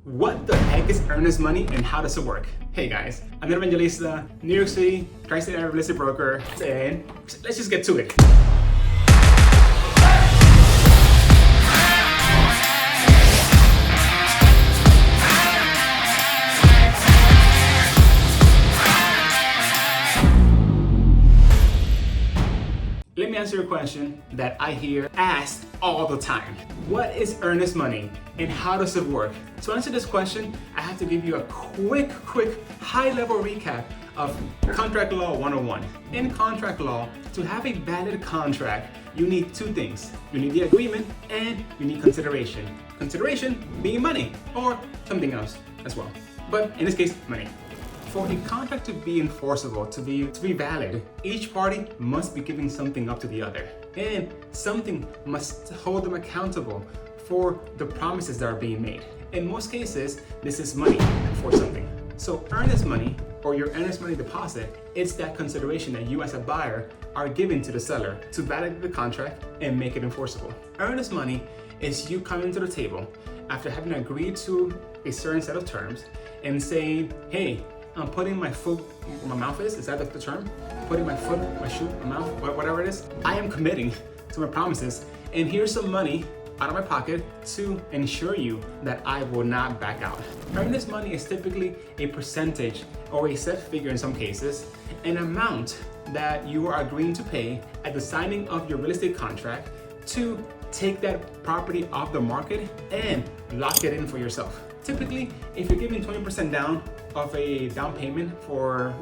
What the heck is earnest money and how does it work? Hey guys, I'm Evangelista, New York City, tri-state area real estate broker, and let's just get to it. Let me answer a question that I hear asked all the time. What is earnest money and how does it work? To answer this question, I have to give you a quick high-level recap of Contract Law 101. In contract law, to have a valid contract, you need two things. You need the agreement and you need consideration. Consideration being money or something else as well. But in this case, money. For a contract to be enforceable, to be valid, each party must be giving something up to the other. And something must hold them accountable for the promises that are being made. In most cases, this is money for something. So earnest money, or your earnest money deposit, it's that consideration that you as a buyer are giving to the seller to validate the contract and make it enforceable. Earnest money is you coming to the table after having agreed to a certain set of terms and saying, hey, I'm putting my foot where my mouth is that the term? Putting my foot, my shoe, my mouth, whatever it is. I am committing to my promises, and here's some money out of my pocket to ensure you that I will not back out. Earnest money is typically a percentage or a set figure in some cases, an amount that you are agreeing to pay at the signing of your real estate contract to take that property off the market and lock it in for yourself. Typically, if you're giving 20% down of a down payment for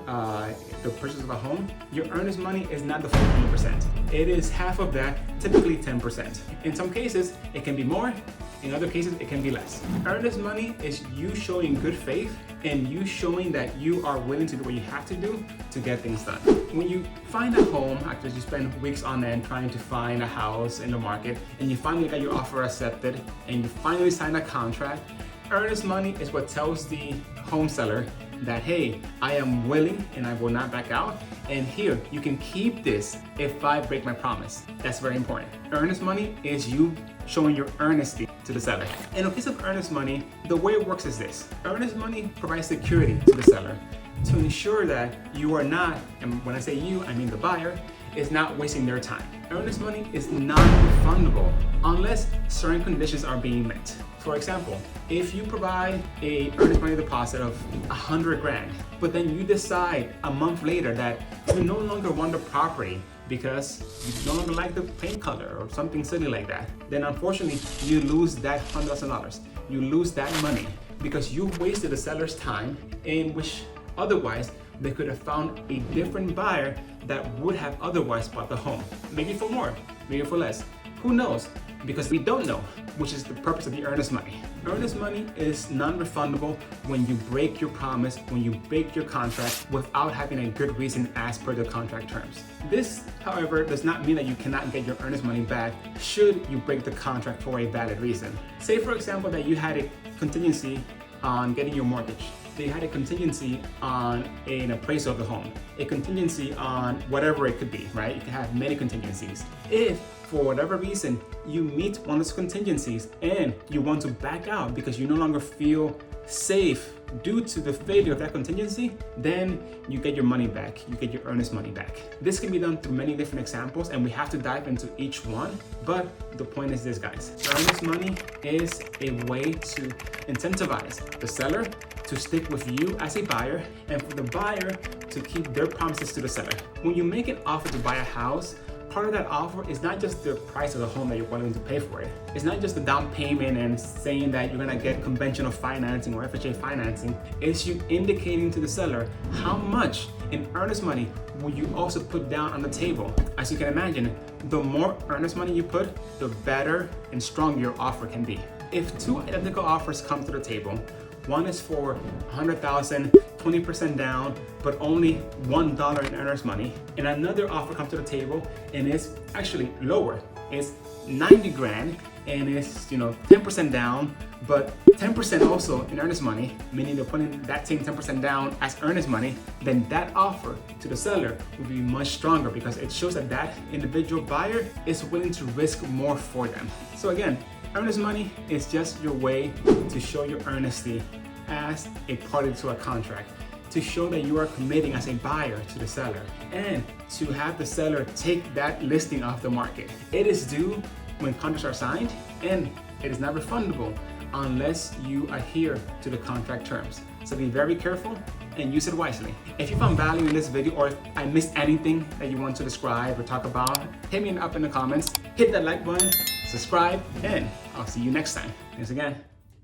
the purchase of a home, your earnest money is not the full 20%. It is half of that, typically 10%. In some cases, it can be more. In other cases, it can be less. Earnest money is you showing good faith and you showing that you are willing to do what you have to do to get things done. When you find a home, after you spend weeks on end trying to find a house in the market, and you finally got your offer accepted, and you finally sign a contract, earnest money is what tells the home seller that, hey, I am willing and I will not back out. And here, you can keep this if I break my promise. That's very important. Earnest money is you showing your earnesty to the seller. In a case of earnest money, the way it works is this. Earnest money provides security to the seller to ensure that you are not, and when I say you, I mean the buyer, is not wasting their time. Earnest money is non-refundable unless certain conditions are being met. For example, if you provide a earnest money deposit of 100 grand, but then you decide a month later that you no longer want the property because you no longer like the paint color or something silly like that, then unfortunately you lose that $100,000. You lose that money because you wasted the seller's time in which otherwise they could have found a different buyer that would have otherwise bought the home. Maybe for more, maybe for less. Who knows? Because we don't know, which is the purpose of the earnest money. Earnest money is non-refundable when you break your promise, when you break your contract without having a good reason as per the contract terms. This, however, does not mean that you cannot get your earnest money back should you break the contract for a valid reason. Say, for example, that you had a contingency on getting your mortgage. They had a contingency on an appraisal of the home, a contingency on whatever it could be, right? You can have many contingencies. If for whatever reason you meet one of those contingencies and you want to back out because you no longer feel safe due to the failure of that contingency, then you get your money back, you get your earnest money back. This can be done through many different examples and we have to dive into each one, but the point is this, guys. Earnest money is a way to incentivize the seller to stick with you as a buyer and for the buyer to keep their promises to the seller. When you make an offer to buy a house, part of that offer is not just the price of the home that you're willing to pay for it. It's not just the down payment and saying that you're gonna get conventional financing or FHA financing. It's you indicating to the seller how much in earnest money will you also put down on the table. As you can imagine, the more earnest money you put, the better and stronger your offer can be. If two identical offers come to the table, one is for $100,000, 20% down, but only $1 in earnest money. And another offer comes to the table and it's actually lower. It's 90 grand and it's 10% down, but 10% also in earnest money, meaning they're putting that same 10% down as earnest money, then that offer to the seller will be much stronger because it shows that that individual buyer is willing to risk more for them. So again, Earnest money is just your way to show your earnesty as a party to a contract, to show that you are committing as a buyer to the seller, and to have the seller take that listing off the market. It is due when contracts are signed, and it is not refundable unless you adhere to the contract terms. So be very careful and use it wisely. If you found value in this video, or if I missed anything that you want to describe or talk about, hit me up in the comments, hit that like button, subscribe, and I'll see you next time. Thanks again.